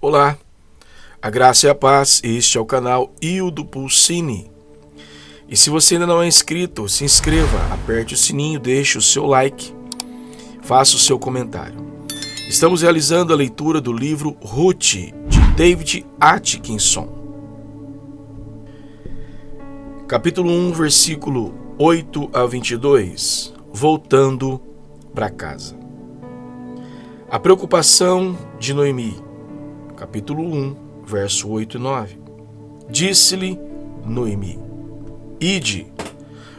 Olá, a graça e a paz, este é o canal Ildo Pulcini. E se você ainda não é inscrito, se inscreva, aperte o sininho, deixe o seu like, faça o seu comentário. Estamos realizando a leitura do livro Ruth, de David Atkinson. Capítulo 1, versículo 8 a 22, voltando para casa. A preocupação de Noemi. Capítulo 1, verso 8 e 9. Disse-lhe Noemi: Ide,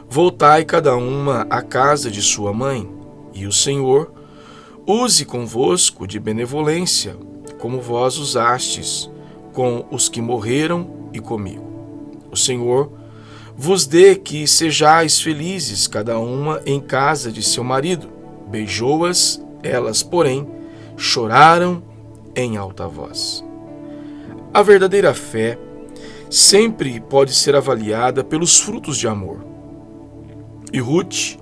voltai cada uma à casa de sua mãe, e o Senhor use convosco de benevolência, como vós usastes com os que morreram e comigo. O Senhor vos dê que sejais felizes, cada uma em casa de seu marido. Beijou-as, elas, porém, choraram em alta voz. A verdadeira fé sempre pode ser avaliada pelos frutos de amor. E Ruth,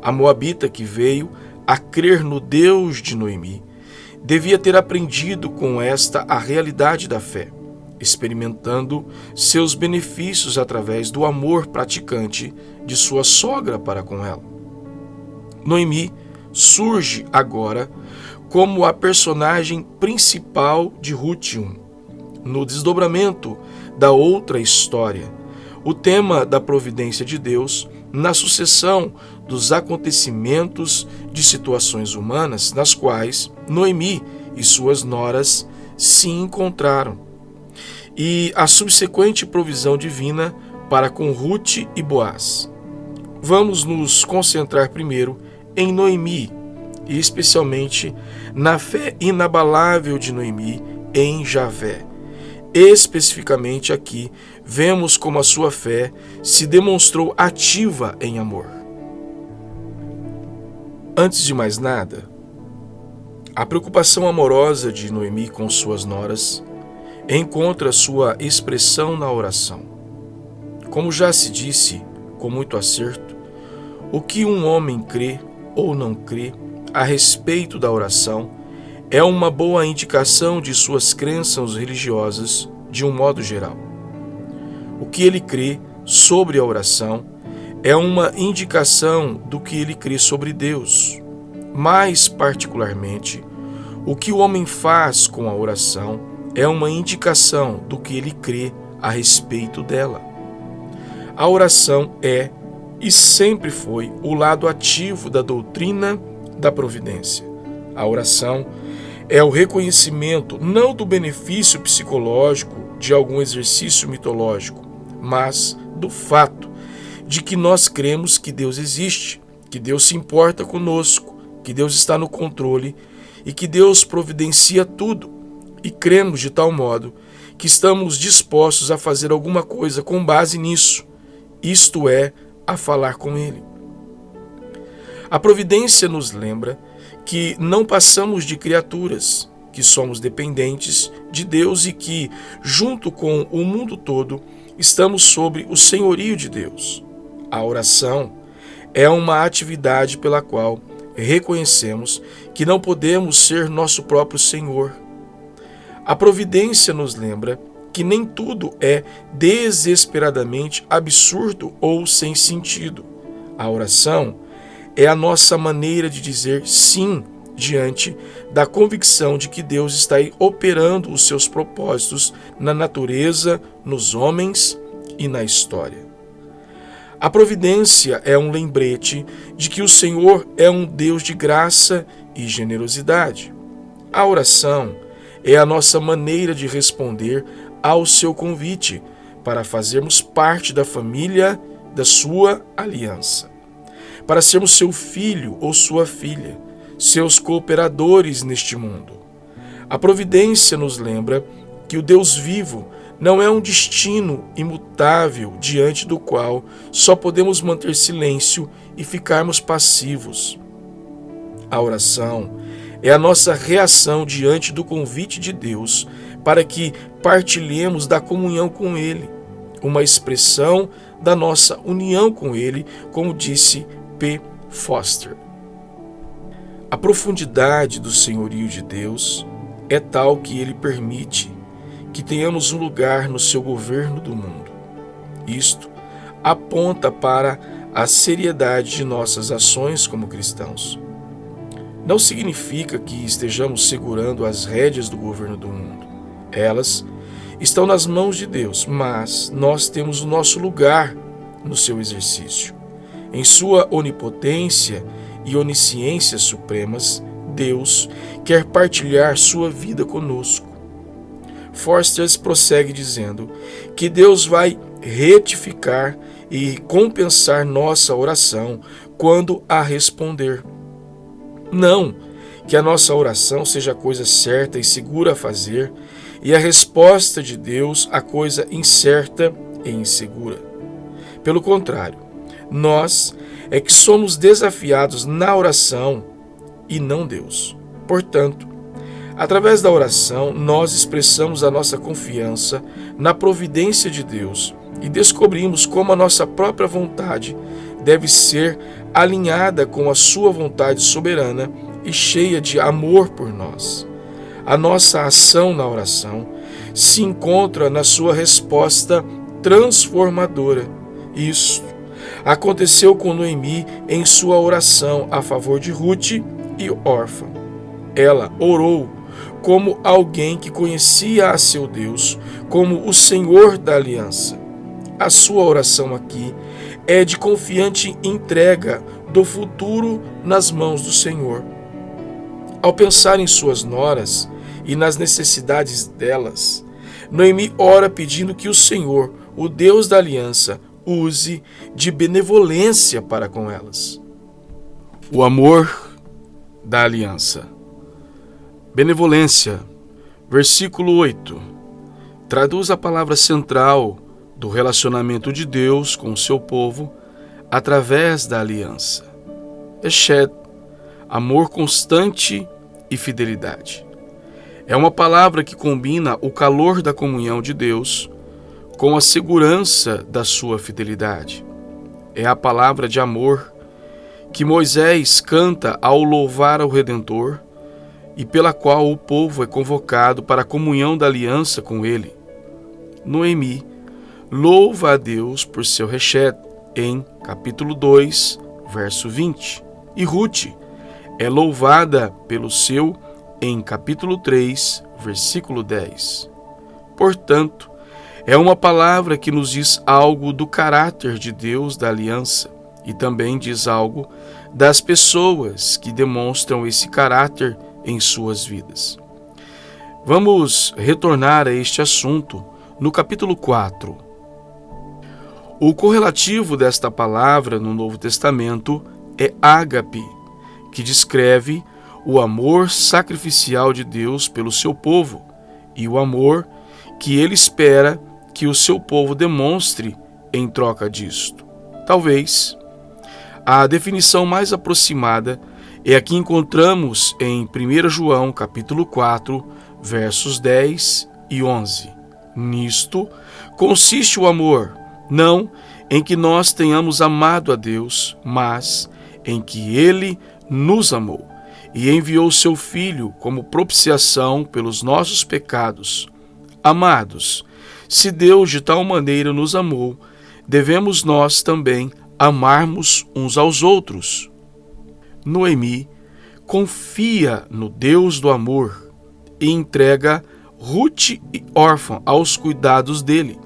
a moabita que veio a crer no Deus de Noemi, devia ter aprendido com esta a realidade da fé, experimentando seus benefícios através do amor praticante de sua sogra para com ela. Noemi surge agora como a personagem principal de Ruth 1. No desdobramento da outra história, o tema da providência de Deus na sucessão dos acontecimentos de situações humanas nas quais Noemi e suas noras se encontraram, e a subsequente provisão divina para com Ruth e Boaz. Vamos nos concentrar primeiro em Noemi, e especialmente na fé inabalável de Noemi em Javé. Especificamente aqui, vemos como a sua fé se demonstrou ativa em amor. Antes de mais nada, a preocupação amorosa de Noemi com suas noras encontra sua expressão na oração. Como já se disse com muito acerto, o que um homem crê ou não crê a respeito da oração é uma boa indicação de suas crenças religiosas de um modo geral. O que ele crê sobre a oração é uma indicação do que ele crê sobre Deus. Mais particularmente, o que o homem faz com a oração é uma indicação do que ele crê a respeito dela. A oração é e sempre foi o lado ativo da doutrina da providência. A oração é o reconhecimento não do benefício psicológico de algum exercício mitológico, mas do fato de que nós cremos que Deus existe, que Deus se importa conosco, que Deus está no controle e que Deus providencia tudo, e cremos de tal modo que estamos dispostos a fazer alguma coisa com base nisso, isto é, a falar com Ele. A providência nos lembra que não passamos de criaturas, que somos dependentes de Deus e que, junto com o mundo todo, estamos sob o senhorio de Deus. A oração é uma atividade pela qual reconhecemos que não podemos ser nosso próprio Senhor. A providência nos lembra que nem tudo é desesperadamente absurdo ou sem sentido. A oração é a nossa maneira de dizer sim diante da convicção de que Deus está operando os seus propósitos na natureza, nos homens e na história. A providência é um lembrete de que o Senhor é um Deus de graça e generosidade. A oração é a nossa maneira de responder ao seu convite para fazermos parte da família da sua aliança, para sermos seu filho ou sua filha, seus cooperadores neste mundo. A providência nos lembra que o Deus vivo não é um destino imutável diante do qual só podemos manter silêncio e ficarmos passivos. A oração é a nossa reação diante do convite de Deus para que partilhemos da comunhão com Ele, uma expressão da nossa união com Ele, como disse P. Foster. A profundidade do senhorio de Deus é tal que ele permite que tenhamos um lugar no seu governo do mundo. Isto aponta para a seriedade de nossas ações como cristãos. Não significa que estejamos segurando as rédeas do governo do mundo. Elas estão nas mãos de Deus, mas nós temos o nosso lugar no seu exercício. Em sua onipotência e onisciência supremas, Deus quer partilhar sua vida conosco. Forster prossegue dizendo que Deus vai retificar e compensar nossa oração quando a responder. Não que a nossa oração seja a coisa certa e segura a fazer, e a resposta de Deus a coisa incerta e insegura. Pelo contrário, nós é que somos desafiados na oração e não Deus. Portanto, através da oração, nós expressamos a nossa confiança na providência de Deus e descobrimos como a nossa própria vontade deve ser alinhada com a sua vontade soberana e cheia de amor por nós. A nossa ação na oração se encontra na sua resposta transformadora. Isso aconteceu com Noemi em sua oração a favor de Ruth e órfã. Ela orou como alguém que conhecia a seu Deus, como o Senhor da aliança. A sua oração aqui é de confiante entrega do futuro nas mãos do Senhor. Ao pensar em suas noras e nas necessidades delas, Noemi ora pedindo que o Senhor, o Deus da aliança, use de benevolência para com elas. O amor da aliança. Benevolência, versículo 8, traduz a palavra central do relacionamento de Deus com o seu povo através da aliança. Eshed, amor constante e fidelidade. É uma palavra que combina o calor da comunhão de Deus com a segurança da sua fidelidade. É a palavra de amor que Moisés canta ao louvar ao Redentor e pela qual o povo é convocado para a comunhão da aliança com ele. Noemi louva a Deus por seu Reshed em capítulo 2, verso 20. E Ruth é louvada pelo seu em capítulo 3, versículo 10. Portanto, é uma palavra que nos diz algo do caráter de Deus da aliança e também diz algo das pessoas que demonstram esse caráter em suas vidas. Vamos retornar a este assunto no capítulo 4. O correlativo desta palavra no Novo Testamento é ágape, que descreve o amor sacrificial de Deus pelo seu povo e o amor que ele espera que o seu povo demonstre em troca disto. Talvez a definição mais aproximada é a que encontramos em 1 João capítulo 4, versos 10 e 11. Nisto consiste o amor, não em que nós tenhamos amado a Deus, mas em que Ele nos amou e enviou seu Filho como propiciação pelos nossos pecados. Amados, se Deus de tal maneira nos amou, devemos nós também amarmos uns aos outros. Noemi confia no Deus do amor e entrega Ruth e órfã aos cuidados dele.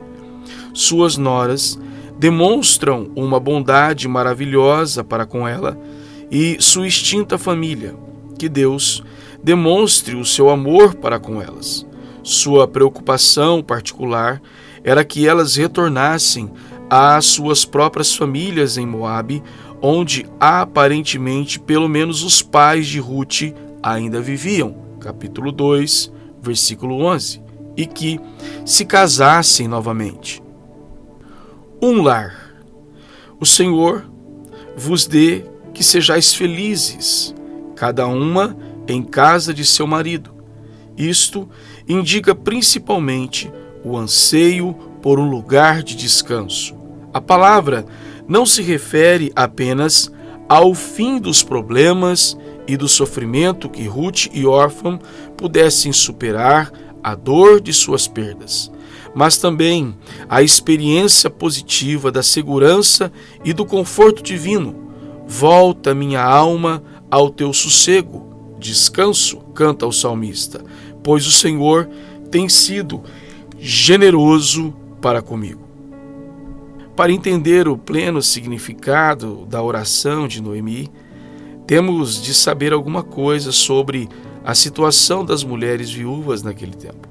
Suas noras demonstram uma bondade maravilhosa para com ela e sua extinta família. Que Deus demonstre o seu amor para com elas. Sua preocupação particular era que elas retornassem às suas próprias famílias em Moabe, onde aparentemente pelo menos os pais de Ruth ainda viviam, capítulo 2, versículo 11, e que se casassem novamente. Um lar. O Senhor vos dê que sejais felizes, cada uma em casa de seu marido. Isto indica principalmente o anseio por um lugar de descanso. A palavra não se refere apenas ao fim dos problemas e do sofrimento que Ruth e Orfã pudessem superar a dor de suas perdas, mas também a experiência positiva da segurança e do conforto divino. Volta minha alma ao teu sossego, descanso, canta o salmista, pois o Senhor tem sido generoso para comigo. Para entender o pleno significado da oração de Noemi, temos de saber alguma coisa sobre a situação das mulheres viúvas naquele tempo.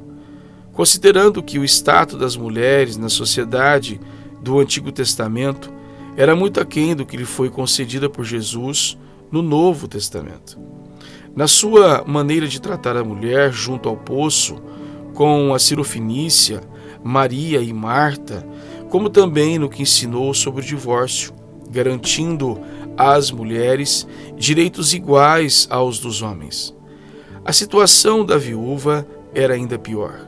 Considerando que o status das mulheres na sociedade do Antigo Testamento era muito aquém do que lhe foi concedida por Jesus no Novo Testamento. Na sua maneira de tratar a mulher junto ao poço, com a Sirofenícia, Maria e Marta, como também no que ensinou sobre o divórcio, garantindo às mulheres direitos iguais aos dos homens. A situação da viúva era ainda pior.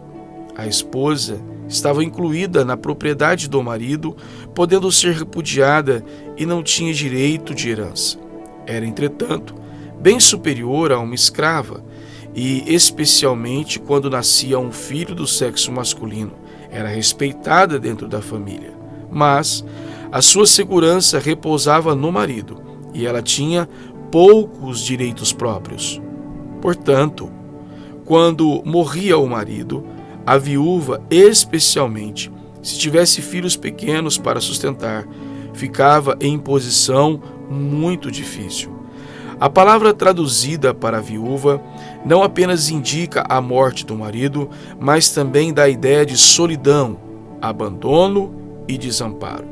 A esposa estava incluída na propriedade do marido, podendo ser repudiada e não tinha direito de herança. Era, entretanto, bem superior a uma escrava, e especialmente quando nascia um filho do sexo masculino, era respeitada dentro da família. Mas a sua segurança repousava no marido, e ela tinha poucos direitos próprios. Portanto, quando morria o marido, a viúva, especialmente, se tivesse filhos pequenos para sustentar, ficava em posição muito difícil. A palavra traduzida para viúva não apenas indica a morte do marido, mas também dá a ideia de solidão, abandono e desamparo.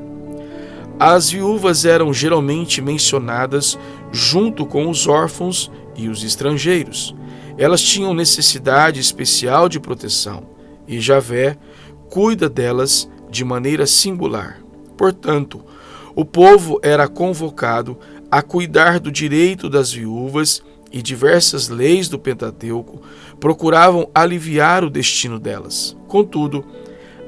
As viúvas eram geralmente mencionadas junto com os órfãos e os estrangeiros. Elas tinham necessidade especial de proteção, e Javé cuida delas de maneira singular. Portanto, o povo era convocado a cuidar do direito das viúvas, e diversas leis do Pentateuco procuravam aliviar o destino delas. Contudo,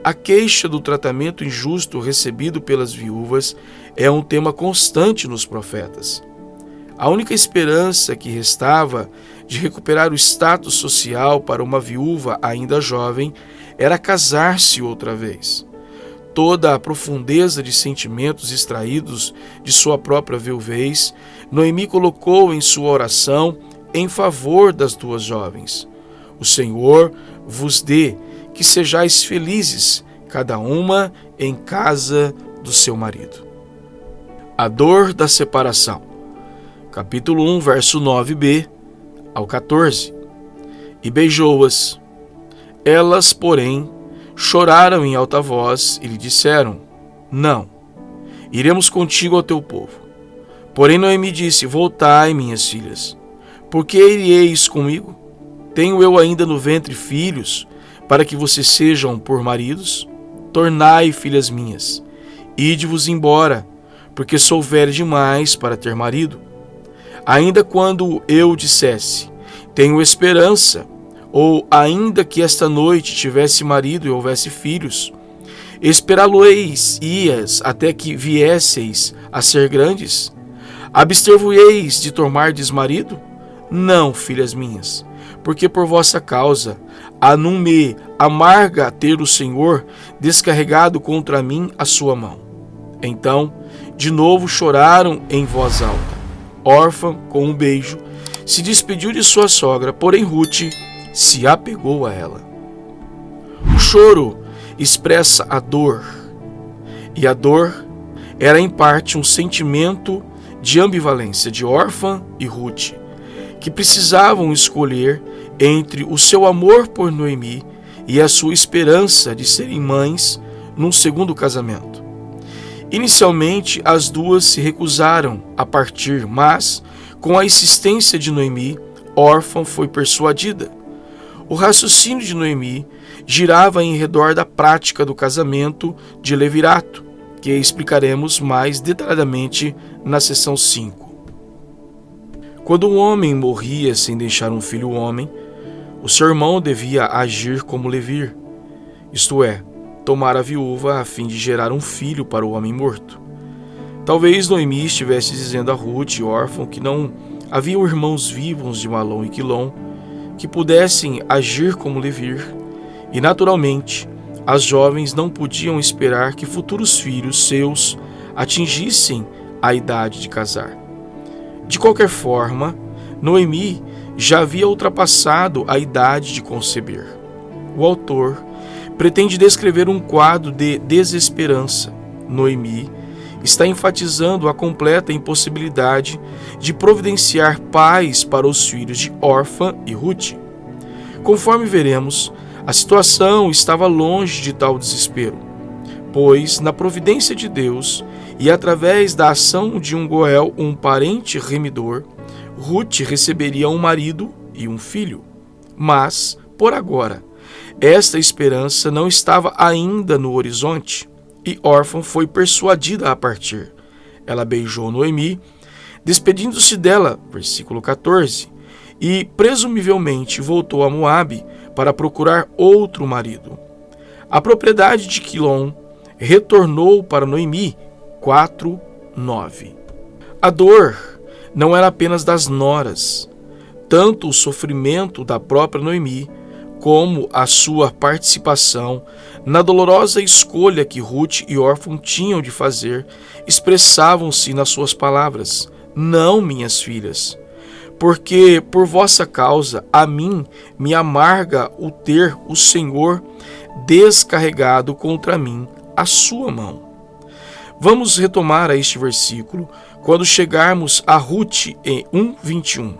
a queixa do tratamento injusto recebido pelas viúvas é um tema constante nos profetas. A única esperança que restava de recuperar o status social para uma viúva ainda jovem era casar-se outra vez. Toda a profundeza de sentimentos extraídos de sua própria viuvez, Noemi colocou em sua oração em favor das duas jovens. O Senhor vos dê que sejais felizes, cada uma em casa do seu marido. A dor da separação. Capítulo 1, verso 9b ao 14. E beijou-as. Elas, porém, choraram em alta voz e lhe disseram: Não, iremos contigo ao teu povo. Porém Noemi disse: Voltai, minhas filhas, por que iríeis comigo? Tenho eu ainda no ventre filhos, para que vocês sejam por maridos? Tornai, filhas minhas, ide-vos embora, porque sou velha demais para ter marido. Ainda quando eu dissesse: Tenho esperança, ou ainda que esta noite tivesse marido e houvesse filhos, esperá-lo-eis até que viesseis a ser grandes? Abster-vos-eis de tomardes marido? Não, filhas minhas, porque por vossa causa me amarga ter o Senhor descarregado contra mim a sua mão. Então, de novo choraram em voz alta. Orfã, com um beijo, se despediu de sua sogra, porém Ruth se apegou a ela. O choro expressa a dor, e a dor era em parte um sentimento de ambivalência de Orfã e Ruth, que precisavam escolher entre o seu amor por Noemi e a sua esperança de serem mães num segundo casamento. Inicialmente, as duas se recusaram a partir, mas, com a insistência de Noemi, Orfã foi persuadida. O raciocínio de Noemi girava em redor da prática do casamento de levirato, que explicaremos mais detalhadamente na seção 5. Quando um homem morria sem deixar um filho homem, o seu irmão devia agir como levir, isto é, tomar a viúva a fim de gerar um filho para o homem morto. Talvez Noemi estivesse dizendo a Ruth e Orfã que não Haviam irmãos vivos de Malom e Quilom que pudessem agir como Levir, e naturalmente as jovens não podiam esperar que futuros filhos seus atingissem a idade de casar. De qualquer forma, Noemi já havia ultrapassado a idade de conceber. O autor pretende descrever um quadro de desesperança. Noemi está enfatizando a completa impossibilidade de providenciar pais para os filhos de Orfa e Ruth. Conforme veremos, a situação estava longe de tal desespero, pois, na providência de Deus e através da ação de um Goel, um parente remidor, Ruth receberia um marido e um filho. Mas, por agora, esta esperança não estava ainda no horizonte, e Orfa foi persuadida a partir. Ela beijou Noemi, despedindo-se dela, versículo 14, e presumivelmente voltou a Moabe para procurar outro marido. A propriedade de Quilom retornou para Noemi, 4:9. A dor não era apenas das noras. Tanto o sofrimento da própria Noemi, como a sua participação na dolorosa escolha que Ruth e Orfa tinham de fazer, expressavam-se nas suas palavras: não, minhas filhas, porque por vossa causa a mim me amarga o ter o Senhor descarregado contra mim a sua mão. Vamos retomar a este versículo quando chegarmos a Ruth em 1:21.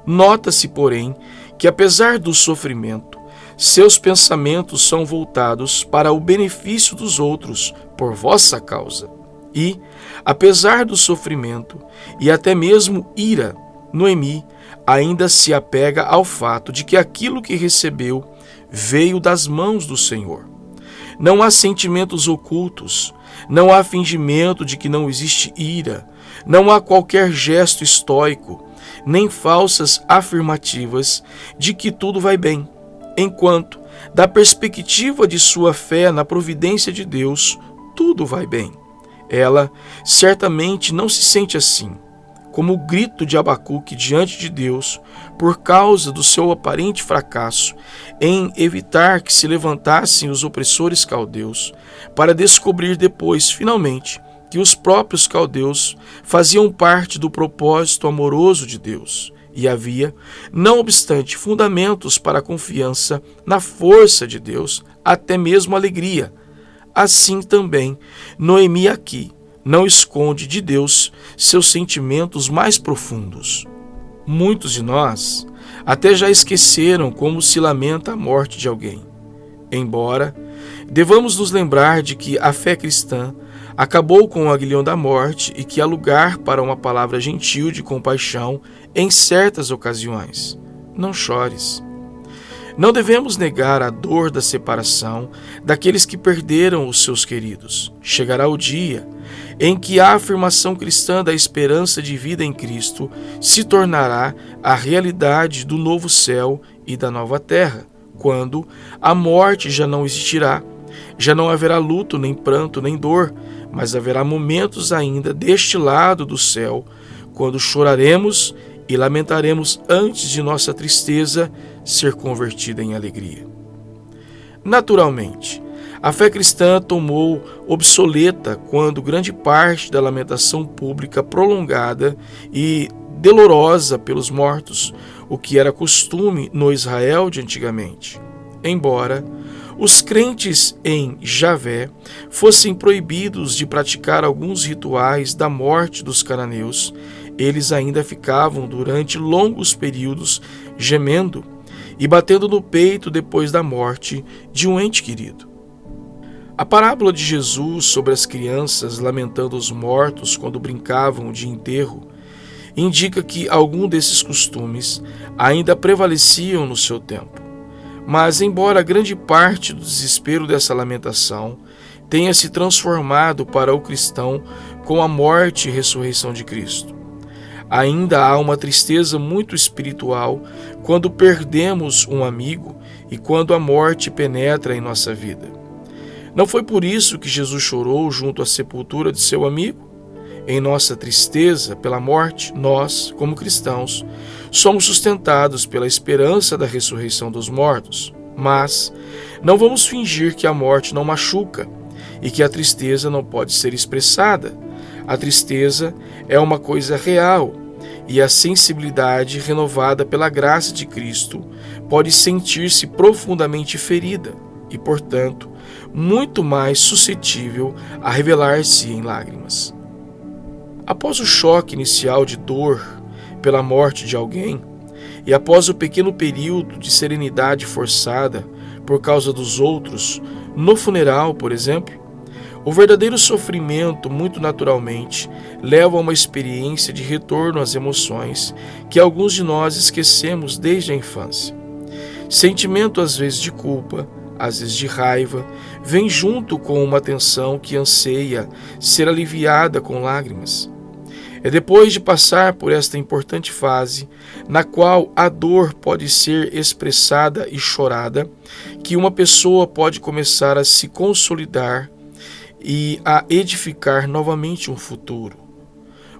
Nota-se, porém, que apesar do sofrimento, seus pensamentos são voltados para o benefício dos outros por vossa causa. E, apesar do sofrimento e até mesmo ira, Noemi ainda se apega ao fato de que aquilo que recebeu veio das mãos do Senhor. Não há sentimentos ocultos, não há fingimento de que não existe ira, não há qualquer gesto estoico, nem falsas afirmativas de que tudo vai bem, enquanto, da perspectiva de sua fé na providência de Deus, tudo vai bem. Ela certamente não se sente assim, como o grito de Abacuque diante de Deus, por causa do seu aparente fracasso em evitar que se levantassem os opressores caldeus, para descobrir depois, finalmente, que os próprios caldeus faziam parte do propósito amoroso de Deus, e havia, não obstante, fundamentos para a confiança na força de Deus, até mesmo alegria. Assim também, Noemi aqui não esconde de Deus seus sentimentos mais profundos. Muitos de nós até já esqueceram como se lamenta a morte de alguém. Embora devamos nos lembrar de que a fé cristã acabou com o aguilhão da morte e que há lugar para uma palavra gentil de compaixão em certas ocasiões. Não chores. Não devemos negar a dor da separação daqueles que perderam os seus queridos. Chegará o dia em que a afirmação cristã da esperança de vida em Cristo se tornará a realidade do novo céu e da nova terra, quando a morte já não existirá, já não haverá luto, nem pranto, nem dor, mas haverá momentos ainda deste lado do céu, quando choraremos e lamentaremos antes de nossa tristeza ser convertida em alegria. Naturalmente, a fé cristã tomou obsoleta quando grande parte da lamentação pública prolongada e dolorosa pelos mortos, o que era costume no Israel de antigamente. Embora os crentes em Javé fossem proibidos de praticar alguns rituais da morte dos cananeus, eles ainda ficavam durante longos períodos gemendo e batendo no peito depois da morte de um ente querido. A parábola de Jesus sobre as crianças lamentando os mortos quando brincavam de enterro indica que algum desses costumes ainda prevaleciam no seu tempo. Mas, embora grande parte do desespero dessa lamentação tenha se transformado para o cristão com a morte e ressurreição de Cristo, ainda há uma tristeza muito espiritual quando perdemos um amigo e quando a morte penetra em nossa vida. Não foi por isso que Jesus chorou junto à sepultura de seu amigo? em nossa tristeza pela morte, nós, como cristãos, somos sustentados pela esperança da ressurreição dos mortos. Mas não vamos fingir que a morte não machuca e que a tristeza não pode ser expressada. A tristeza é uma coisa real e a sensibilidade renovada pela graça de Cristo pode sentir-se profundamente ferida e, portanto, muito mais suscetível a revelar-se em lágrimas. Após o choque inicial de dor pela morte de alguém, e após o pequeno período de serenidade forçada por causa dos outros, no funeral, por exemplo, o verdadeiro sofrimento, muito naturalmente, leva a uma experiência de retorno às emoções que alguns de nós esquecemos desde a infância. Sentimento às vezes de culpa, às vezes de raiva, vem junto com uma tensão que anseia ser aliviada com lágrimas. É depois de passar por esta importante fase, na qual a dor pode ser expressada e chorada, que uma pessoa pode começar a se consolidar e a edificar novamente um futuro.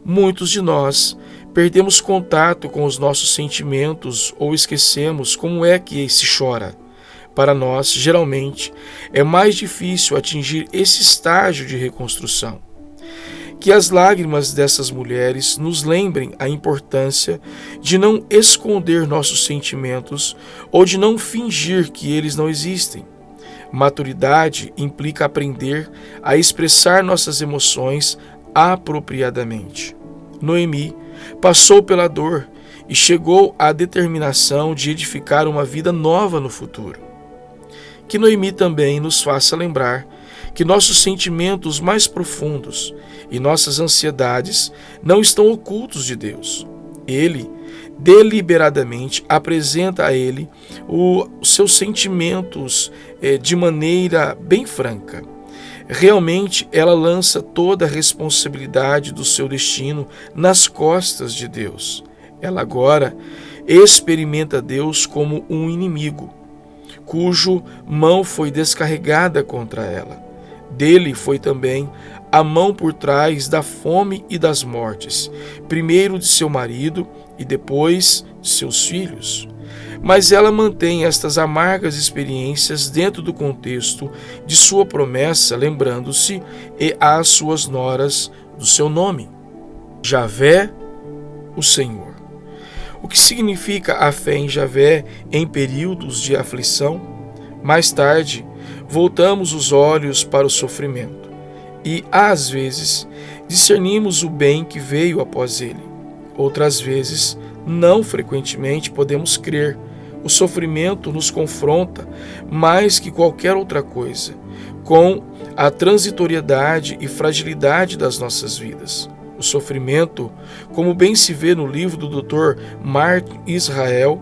Muitos de nós perdemos contato com os nossos sentimentos ou esquecemos como é que se chora. Para nós, geralmente, é mais difícil atingir esse estágio de reconstrução. Que as lágrimas dessas mulheres nos lembrem a importância de não esconder nossos sentimentos ou de não fingir que eles não existem. Maturidade implica aprender a expressar nossas emoções apropriadamente. Noemi passou pela dor e chegou à determinação de edificar uma vida nova no futuro. Que Noemi também nos faça lembrar que nossos sentimentos mais profundos e nossas ansiedades não estão ocultos de Deus. Ele deliberadamente apresenta a Ele os seus sentimentos de maneira bem franca. Realmente, ela lança toda a responsabilidade do seu destino nas costas de Deus. Ela agora experimenta Deus como um inimigo, cujo mão foi descarregada contra ela. Dele foi também a mão por trás da fome e das mortes, primeiro de seu marido e depois de seus filhos. Mas ela mantém estas amargas experiências dentro do contexto de sua promessa, lembrando-se e às suas noras do seu nome, Javé, o Senhor. O que significa a fé em Javé em períodos de aflição? Mais tarde, voltamos os olhos para o sofrimento e, às vezes, discernimos o bem que veio após ele. Outras vezes, não frequentemente podemos crer. O sofrimento nos confronta mais que qualquer outra coisa com a transitoriedade e fragilidade das nossas vidas. O sofrimento, como bem se vê no livro do Dr. Mark Israel,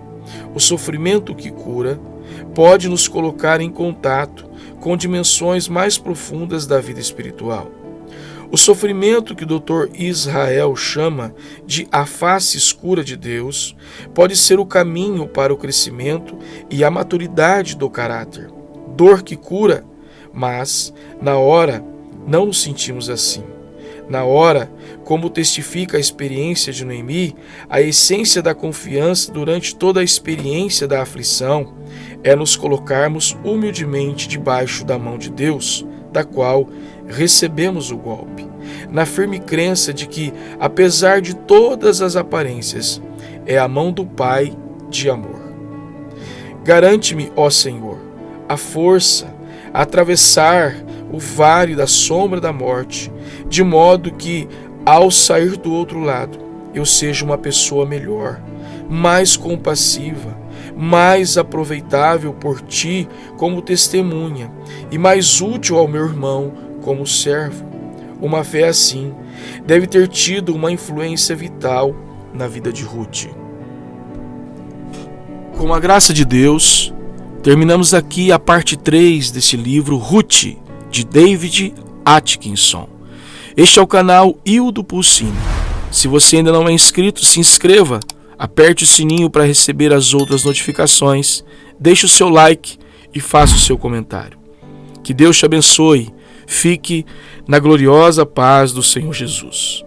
o sofrimento que cura, pode nos colocar em contato com dimensões mais profundas da vida espiritual. O sofrimento que o Dr. Israel chama de a face escura de Deus pode ser o caminho para o crescimento e a maturidade do caráter. Dor que cura, mas, na hora, não nos sentimos assim. Na hora, como testifica a experiência de Noemi, a essência da confiança durante toda a experiência da aflição é nos colocarmos humildemente debaixo da mão de Deus, da qual recebemos o golpe, na firme crença de que, apesar de todas as aparências, é a mão do Pai de amor. Garante-me, ó Senhor, a força a atravessar o vale da sombra da morte, de modo que, ao sair do outro lado, eu seja uma pessoa melhor, mais compassiva, mais aproveitável por ti como testemunha e mais útil ao meu irmão como servo. Uma fé assim deve ter tido uma influência vital na vida de Ruth. Com a graça de Deus, terminamos aqui a parte 3 desse livro Ruth, de David Atkinson. Este é o canal Hildo Pulcini. Se você ainda não é inscrito, se inscreva, aperte o sininho para receber as outras notificações, deixe o seu like e faça o seu comentário. Que Deus te abençoe. Fique na gloriosa paz do Senhor Jesus.